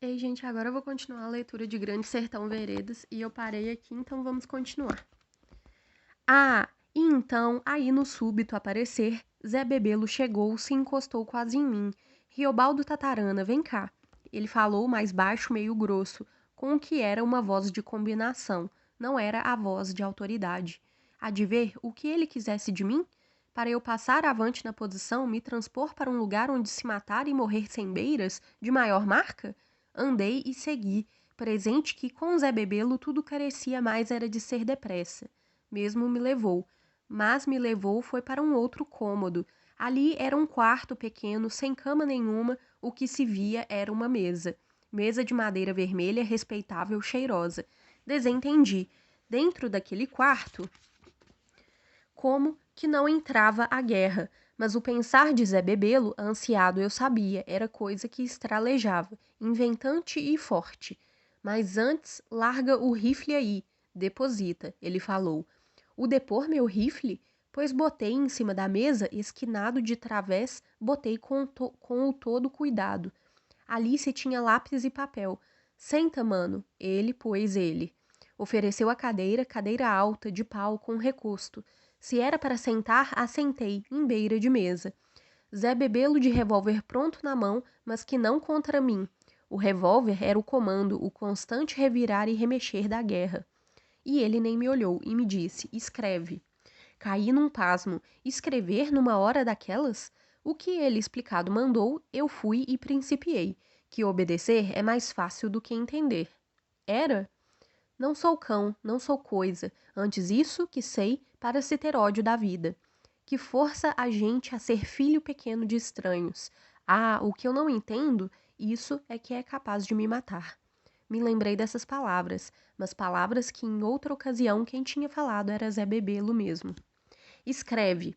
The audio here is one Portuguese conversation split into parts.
Ei, gente, agora eu vou continuar a leitura de Grande Sertão Veredas e eu parei aqui, então vamos continuar. Ah, e então, aí no súbito aparecer, Zé Bebelo chegou, se encostou quase em mim. Riobaldo Tatarana, vem cá. Ele falou mais baixo, meio grosso, com o que era uma voz de combinação, não era a voz de autoridade. Há de ver o que ele quisesse de mim? Para eu passar avante na posição, me transpor para um lugar onde se matar e morrer sem beiras, de maior marca? Andei e segui, presente que com Zé Bebelo tudo carecia mais era de ser depressa. Mesmo me levou, mas me levou foi para um outro cômodo. Ali era um quarto pequeno, sem cama nenhuma, o que se via era uma mesa. Mesa de madeira vermelha, respeitável, cheirosa. Desentendi. Dentro daquele quarto, como que não entrava a guerra, mas o pensar de Zé Bebelo, ansiado eu sabia, era coisa que estralejava, inventante e forte. Mas antes, larga o rifle aí, deposita, ele falou. O depor meu rifle? Pois botei em cima da mesa, esquinado de través, botei com o todo cuidado. Alice tinha lápis e papel. Senta, mano. Ele, pois ele. Ofereceu a cadeira, cadeira alta, de pau, com recosto. Se era para sentar, assentei, em beira de mesa. Zé Bebelo de revólver pronto na mão, mas que não contra mim. O revólver era o comando, o constante revirar e remexer da guerra. E ele nem me olhou e me disse: escreve. Caí num pasmo. Escrever numa hora daquelas? O que ele explicado mandou, eu fui e principiei. Que obedecer é mais fácil do que entender. Era? Não sou cão, não sou coisa. Antes isso que sei para se ter ódio da vida. Que força a gente a ser filho pequeno de estranhos. Ah, o que eu não entendo, isso é que é capaz de me matar. Me lembrei dessas palavras, mas palavras que em outra ocasião quem tinha falado era Zé Bebelo mesmo. Escreve.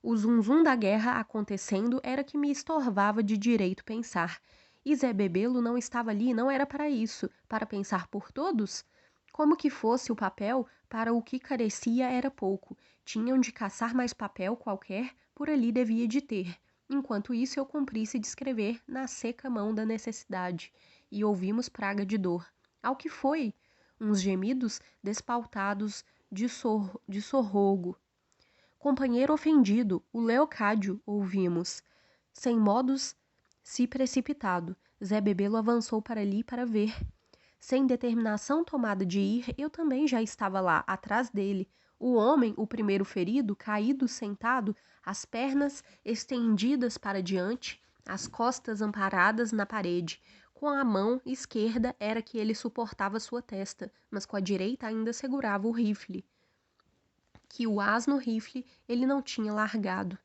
O zunzum da guerra acontecendo era que me estorvava de direito pensar. E Zé Bebelo não estava ali, não era para isso, para pensar por todos? Como que fosse o papel, para o que carecia era pouco. Tinham de caçar mais papel qualquer, por ali devia de ter. Enquanto isso eu cumprisse de escrever na seca mão da necessidade. E ouvimos praga de dor. Ao que foi? Uns gemidos despautados de sorrogo. Companheiro ofendido, o Leocádio, ouvimos. Sem modos, se precipitado, Zé Bebelo avançou para ali para ver. Sem determinação tomada de ir, eu também já estava lá, atrás dele. O homem, o primeiro ferido, caído, sentado, as pernas estendidas para diante, as costas amparadas na parede. Com a mão esquerda era que ele suportava sua testa, mas com a direita ainda segurava o rifle que o asno rifle ele não tinha largado.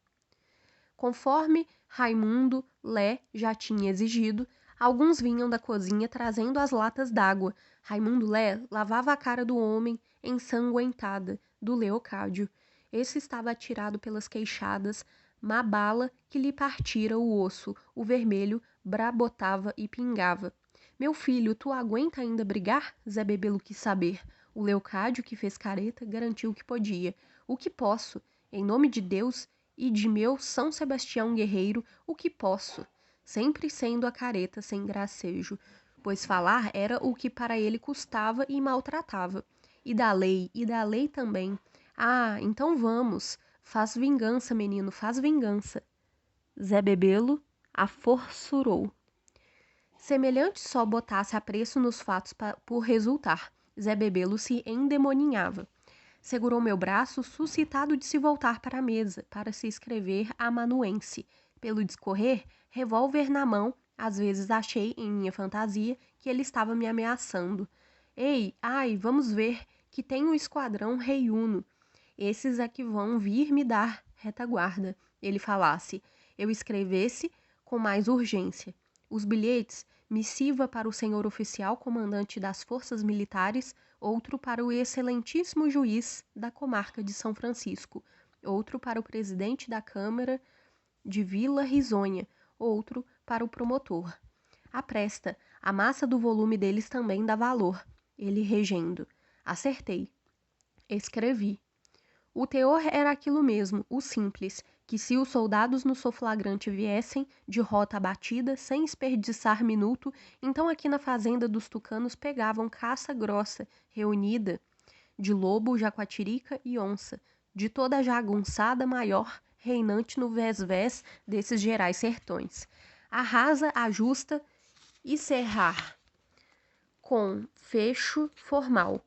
Conforme Raimundo Lé já tinha exigido, alguns vinham da cozinha trazendo as latas d'água. Raimundo Lé lavava a cara do homem ensanguentada, do Leocádio. Esse estava atirado pelas queixadas, má bala que lhe partira o osso, o vermelho brabotava e pingava. Meu filho, tu aguenta ainda brigar? Zé Bebelo quis saber. O Leocádio, que fez careta, garantiu que podia. O que posso? Em nome de Deus e de meu São Sebastião guerreiro, o que posso? Sempre sendo a careta sem gracejo, pois falar era o que para ele custava e maltratava. E da lei também. Ah, então vamos. Faz vingança, menino, faz vingança. Zé Bebelo aforçurou. Semelhante só botasse a preço nos fatos por resultar. Zé Bebelo se endemoninhava. Segurou meu braço, suscitado de se voltar para a mesa, para se escrever amanuense. Pelo discorrer, revólver na mão, às vezes achei, em minha fantasia, que ele estava me ameaçando. Ei, ai, vamos ver, que tem um esquadrão rei Uno. Esses é que vão vir me dar retaguarda. Ele falasse. Eu escrevesse com mais urgência. Os bilhetes, missiva para o senhor oficial comandante das forças militares, outro para o excelentíssimo juiz da comarca de São Francisco, outro para o presidente da Câmara de Vila Risonha, outro para o promotor. Apresta, a massa do volume deles também dá valor. Ele regendo. Acertei. Escrevi. O teor era aquilo mesmo, o simples, que se os soldados no soflagrante viessem de rota abatida, sem desperdiçar minuto, então aqui na fazenda dos tucanos pegavam caça grossa, reunida, de lobo, jaguatirica e onça, de toda a jagunçada maior, reinante no vés-vés desses gerais sertões. Arrasa, ajusta e serrar, com fecho formal.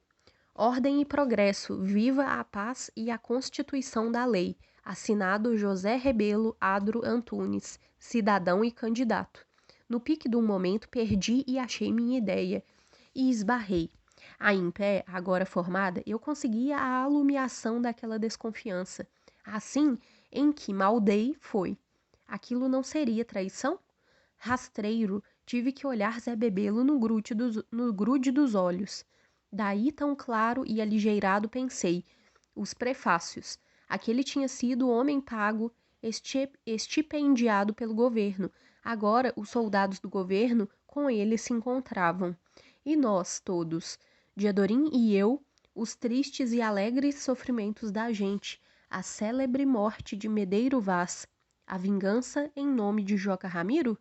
Ordem e progresso, viva a paz e a constituição da lei. Assinado José Rebelo Adro Antunes, cidadão e candidato. No pique do momento, perdi e achei minha ideia. E esbarrei. Aí, em pé, agora formada, eu conseguia a alumiação daquela desconfiança. Assim, em que maldei foi. Aquilo não seria traição? Rastreiro, tive que olhar Zé Bebelo no grude dos olhos. Daí, tão claro e aligeirado, pensei. Os prefácios. Aquele tinha sido o homem pago, estipendiado pelo governo. Agora, os soldados do governo com ele se encontravam. E nós, todos, Diadorim e eu, os tristes e alegres sofrimentos da gente, a célebre morte de Medeiro Vaz, a vingança em nome de Joca Ramiro?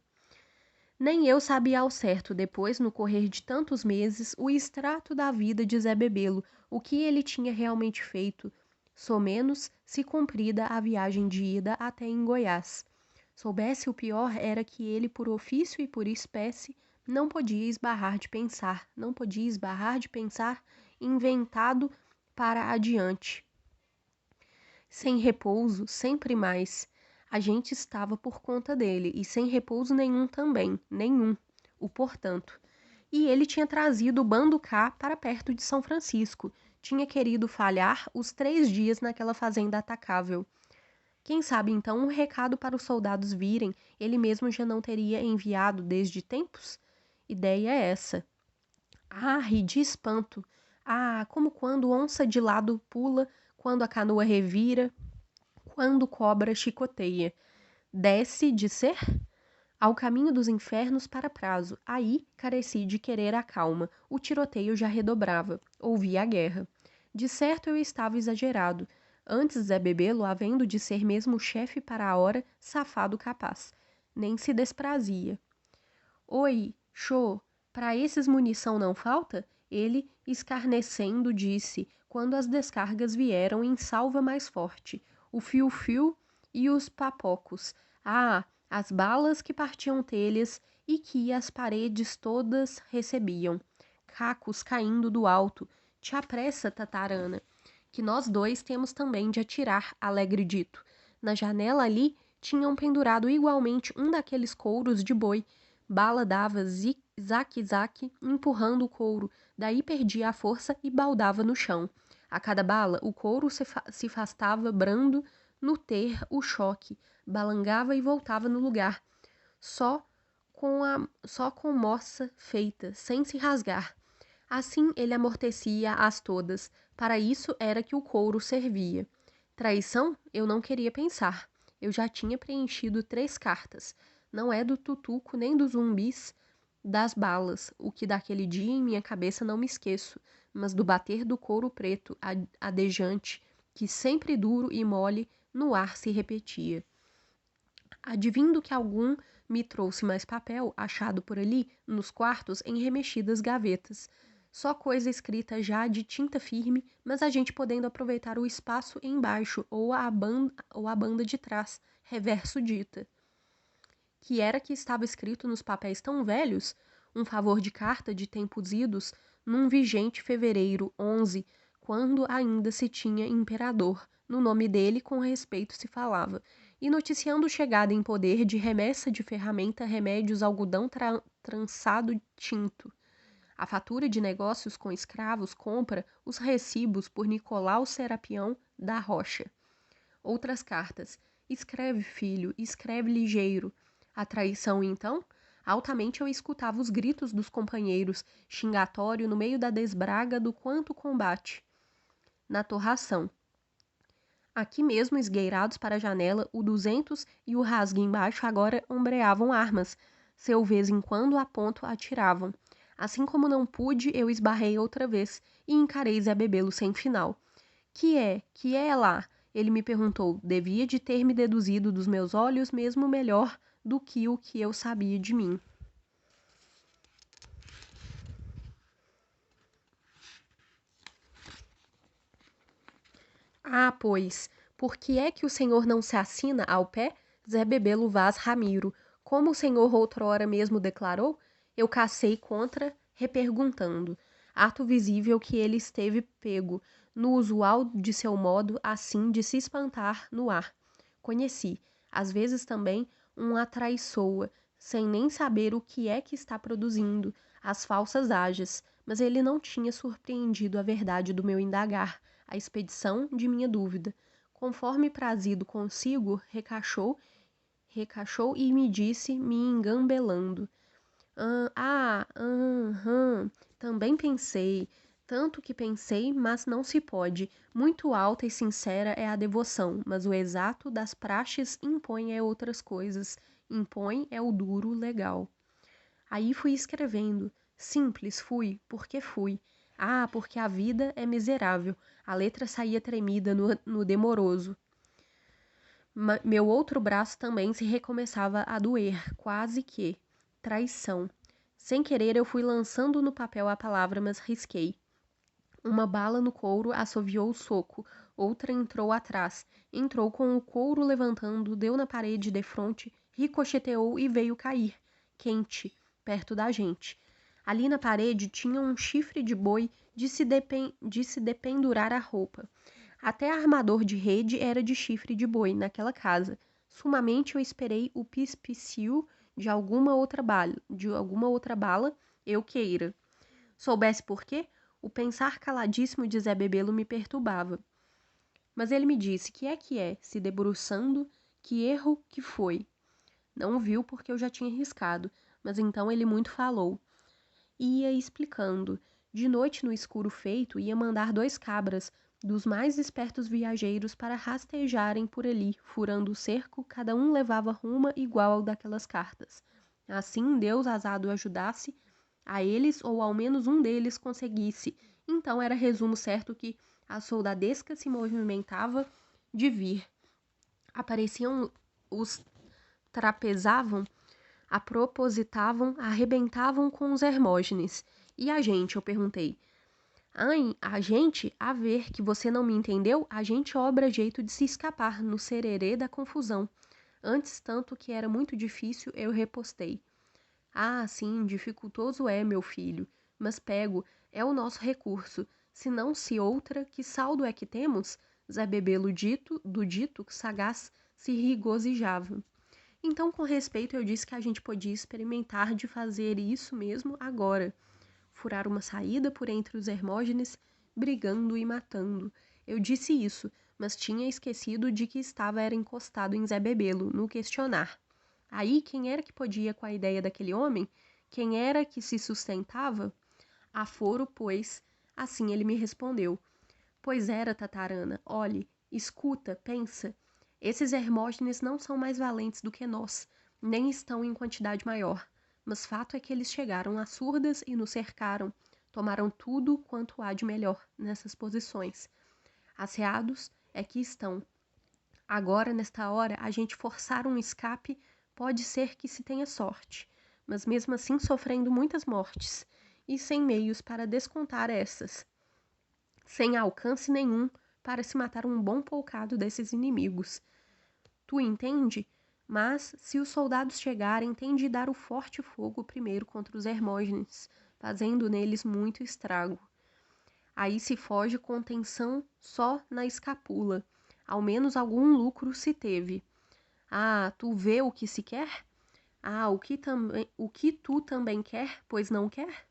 Nem eu sabia ao certo, depois, no correr de tantos meses, o extrato da vida de Zé Bebelo, o que ele tinha realmente feito, somenos se cumprida a viagem de ida até em Goiás. Soubesse o pior era que ele, por ofício e por espécie, não podia esbarrar de pensar inventado para adiante. Sem repouso, sempre mais. A gente estava por conta dele, e sem repouso nenhum também, nenhum, o portanto. E ele tinha trazido o bando cá para perto de São Francisco, tinha querido falhar os 3 dias naquela fazenda atacável. Quem sabe então um recado para os soldados virem, ele mesmo já não teria enviado desde tempos? Ideia é essa. Ah, ri de espanto. Ah, como quando onça de lado pula, quando a canoa revira, quando cobra chicoteia. Desce de ser? Ao caminho dos infernos para prazo. Aí careci de querer a calma. O tiroteio já redobrava. Ouvia a guerra. De certo eu estava exagerado. Antes Zé Bebelo, havendo de ser mesmo chefe para a hora, safado capaz. Nem se desprazia. Oi, xô, pra esses munição não falta? Ele, escarnecendo, disse, quando as descargas vieram em salva mais forte. O fio-fio e os papocos. Ah, as balas que partiam telhas e que as paredes todas recebiam. Cacos caindo do alto. Te apressa, tatarana, que nós dois temos também de atirar, alegre dito. Na janela ali tinham pendurado igualmente um daqueles couros de boi. Bala dava zaque-zaque, empurrando o couro, daí perdia a força e baldava no chão. A cada bala, o couro se afastava brando no ter o choque, balangava e voltava no lugar, só com moça feita, sem se rasgar. Assim ele amortecia-as todas. Para isso era que o couro servia. Traição? Eu não queria pensar. Eu já tinha preenchido 3 cartas. Não é do tutuco nem dos zumbis das balas, o que daquele dia em minha cabeça não me esqueço, mas do bater do couro preto, adejante, que sempre duro e mole, no ar se repetia. Advindo que algum me trouxe mais papel, achado por ali, nos quartos, em remexidas gavetas. Só coisa escrita já de tinta firme, mas a gente podendo aproveitar o espaço embaixo ou a banda de trás, reverso dita. Que era que estava escrito nos papéis tão velhos? Um favor de carta de tempos idos, num vigente fevereiro 11, quando ainda se tinha imperador, no nome dele com respeito se falava, e noticiando chegada em poder de remessa de ferramenta, remédios, algodão trançado tinto. A fatura de negócios com escravos compra os recibos por Nicolau Serapião da Rocha. Outras cartas. Escreve, filho, escreve ligeiro. A traição, então? Altamente eu escutava os gritos dos companheiros, xingatório no meio da desbraga do quanto combate. Na torração. Aqui mesmo, esgueirados para a janela, o 200 e o rasgue embaixo agora ombreavam armas. Seu vez em quando a ponto atiravam. Assim como não pude, eu esbarrei outra vez e encarei Zé Bebelo sem final. Que é lá? Ele me perguntou, devia de ter me deduzido dos meus olhos mesmo melhor do que o que eu sabia de mim. Ah, pois, por que é que o senhor não se assina ao pé? Zé Bebelo Vaz Ramiro. Como o senhor outrora mesmo declarou, eu cacei contra, reperguntando. Ato visível que ele esteve pego, no usual de seu modo, assim, de se espantar no ar. Conheci, às vezes também, um atraiçoa, sem nem saber o que é que está produzindo, as falsas ages, mas ele não tinha surpreendido a verdade do meu indagar, a expedição de minha dúvida. Conforme prazido consigo, recachou e me disse, me engambelando. Também pensei, tanto que pensei, mas não se pode. Muito alta e sincera é a devoção, mas o exato das praxes impõe é outras coisas. Impõe é o duro legal. Aí fui escrevendo. Simples fui, porque fui. Ah, porque a vida é miserável. A letra saía tremida no demoroso. Meu outro braço também se recomeçava a doer, quase que. Traição. Sem querer eu fui lançando no papel a palavra, mas risquei. Uma bala no couro assoviou o soco, outra entrou atrás. Entrou com o couro levantando, deu na parede defronte, ricocheteou e veio cair, quente, perto da gente. Ali na parede tinha um chifre de boi de se dependurar a roupa. Até armador de rede era de chifre de boi naquela casa. Sumamente eu esperei o pispiciu de alguma outra bala, eu queira. Soubesse por quê? O pensar caladíssimo de Zé Bebelo me perturbava. Mas ele me disse que é, se debruçando, que erro que foi. Não viu porque eu já tinha riscado, mas então ele muito falou. Ia explicando. De noite no escuro feito, ia mandar 2 cabras, dos mais espertos viajeiros, para rastejarem por ali, furando o cerco, cada um levava ruma igual ao daquelas cartas. Assim, Deus azado ajudasse a eles, ou ao menos um deles conseguisse. Então era resumo certo que a soldadesca se movimentava de vir. Apareciam os trapezavam, apropositavam, arrebentavam com os Hermógenes. E a gente, eu perguntei. A gente, a ver que você não me entendeu, a gente obra jeito de se escapar no sererê da confusão. Antes, tanto que era muito difícil, eu repostei. Ah, sim, dificultoso é, meu filho, mas pego, é o nosso recurso. Se não se outra, que saldo é que temos? Zé Bebelo do dito sagaz, se regozijava. Então, com respeito, eu disse que a gente podia experimentar de fazer isso mesmo agora. Furar uma saída por entre os Hermógenes, brigando e matando. Eu disse isso, mas tinha esquecido de que era encostado em Zé Bebelo, no questionar. Aí, quem era que podia com a ideia daquele homem? Quem era que se sustentava? Aforo, pois. Assim ele me respondeu. Pois era, Tatarana. Olhe, escuta, pensa. Esses Hermógenes não são mais valentes do que nós, nem estão em quantidade maior. Mas fato é que eles chegaram às surdas e nos cercaram. Tomaram tudo quanto há de melhor nessas posições. Asseados é que estão. Agora, nesta hora, a gente forçar um escape pode ser que se tenha sorte, mas mesmo assim sofrendo muitas mortes, e sem meios para descontar essas, sem alcance nenhum para se matar um bom bocado desses inimigos. Tu entende? Mas, se os soldados chegarem, tem de dar o forte fogo primeiro contra os Hermógenes, fazendo neles muito estrago. Aí se foge com tensão só na escapula. Ao menos algum lucro se teve. Ah, tu vê o que se quer? Ah, o que tu também quer, pois não quer?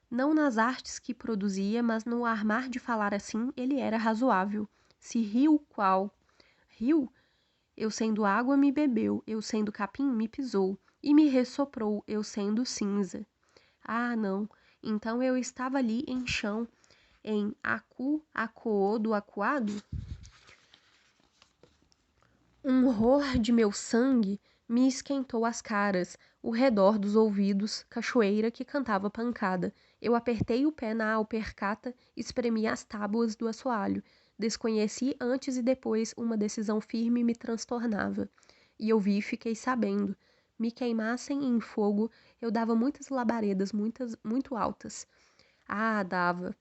Não nas artes que produzia, mas no armar de falar assim, ele era razoável. Se riu qual? Riu? Eu sendo água me bebeu, eu sendo capim me pisou, e me ressoprou, eu sendo cinza. Ah, não, então eu estava ali em chão, em acoô do acuado? Um ror de meu sangue me esquentou as caras, o redor dos ouvidos, cachoeira que cantava pancada. Eu apertei o pé na alpercata, espremi as tábuas do assoalho. Desconheci antes e depois uma decisão firme me transtornava. E eu vi e fiquei sabendo. Me queimassem em fogo, eu dava muitas labaredas, muito altas. Ah, dava.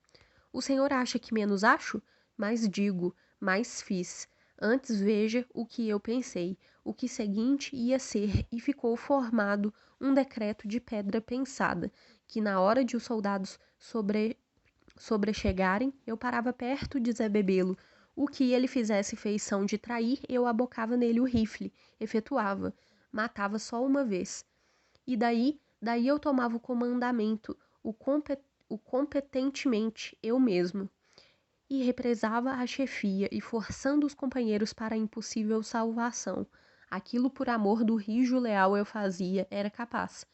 O senhor acha que menos acho? Mais digo, mais fiz. Antes veja o que eu pensei, o que seguinte ia ser, e ficou formado um decreto de pedra pensada, que na hora de os soldados sobrechegarem, eu parava perto de Zé Bebelo. O que ele fizesse feição de trair, eu abocava nele o rifle, efetuava, matava só uma vez. E daí eu tomava o comandamento, o competentemente, eu mesmo, e represava a chefia e forçando os companheiros para a impossível salvação. Aquilo por amor do rijo leal eu fazia, era capaz,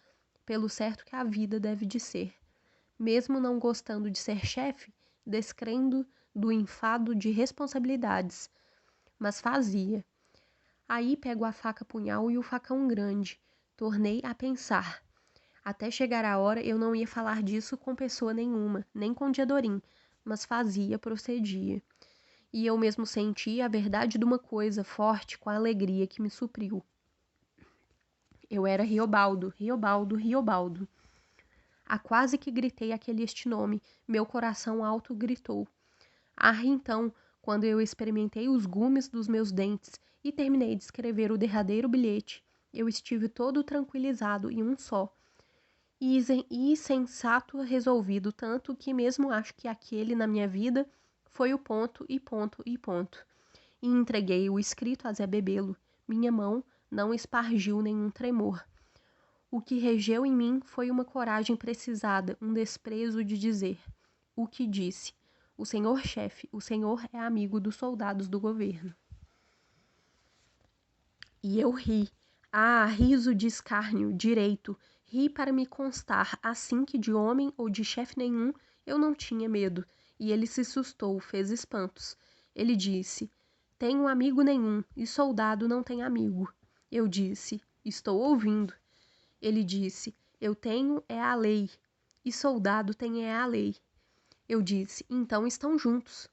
pelo certo que a vida deve de ser. Mesmo não gostando de ser chefe, descrendo do enfado de responsabilidades, mas fazia. Aí pego a faca punhal e o facão grande, tornei a pensar. Até chegar a hora eu não ia falar disso com pessoa nenhuma, nem com Diadorim, mas fazia, procedia. E eu mesmo sentia a verdade de uma coisa forte com a alegria que me supriu. Eu era Riobaldo, Riobaldo, Riobaldo. Ah, quase que gritei este nome, meu coração alto gritou. Ah, então, quando eu experimentei os gumes dos meus dentes e terminei de escrever o derradeiro bilhete, eu estive todo tranquilizado em um só. E sensato resolvido tanto que mesmo acho que aquele na minha vida foi o ponto e ponto e ponto. E entreguei o escrito a Zé Bebelo. Minha mão não espargiu nenhum tremor. O que regeu em mim foi uma coragem precisada, um desprezo de dizer. O que disse? O senhor chefe, o senhor é amigo dos soldados do governo. E eu ri. Ah, riso de escárnio, direito. Ri para me constar, assim que de homem ou de chefe nenhum eu não tinha medo. E ele se sustou, fez espantos. Ele disse, tenho amigo nenhum, e soldado não tem amigo. Eu disse, estou ouvindo. Ele disse, eu tenho é a lei, e soldado tem é a lei. Eu disse, então estão juntos.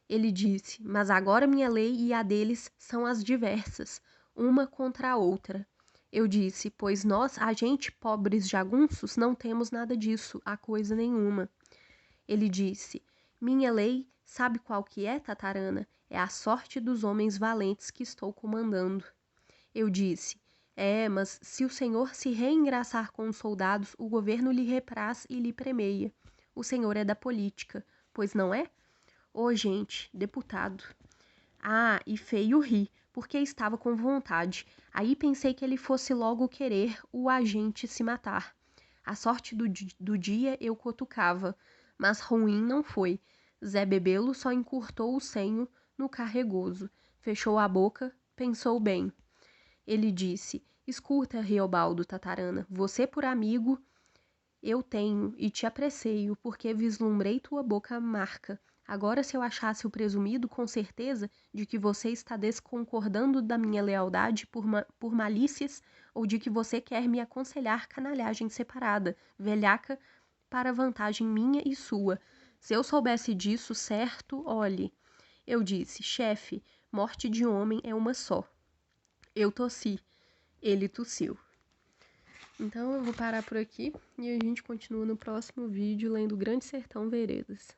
Ele disse, mas agora minha lei e a deles são as diversas, uma contra a outra. Eu disse, pois nós, a gente, pobres jagunços, não temos nada disso, a coisa nenhuma. Ele disse, minha lei, sabe qual que é, Tatarana? É a sorte dos homens valentes que estou comandando. Eu disse, mas se o senhor se reengraçar com os soldados, o governo lhe repraz e lhe premeia. O senhor é da política, pois não é? Ô, gente, deputado. Ah, e feio ri, porque estava com vontade. Aí pensei que ele fosse logo querer o agente se matar. A sorte do dia eu cutucava, mas ruim não foi. Zé Bebelo só encurtou o senho no carregoso, fechou a boca, pensou bem. Ele disse, escuta, Riobaldo Tatarana, você por amigo eu tenho e te aprecio, porque vislumbrei tua boca marca. Agora, se eu achasse o presumido com certeza de que você está desconcordando da minha lealdade por malícias, ou de que você quer me aconselhar canalhagem separada, velhaca, para vantagem minha e sua. Se eu soubesse disso, certo, olhe. Eu disse, chefe, morte de homem é uma só. Eu tossi. Ele tossiu. Então eu vou parar por aqui e a gente continua no próximo vídeo lendo Grande Sertão Veredas.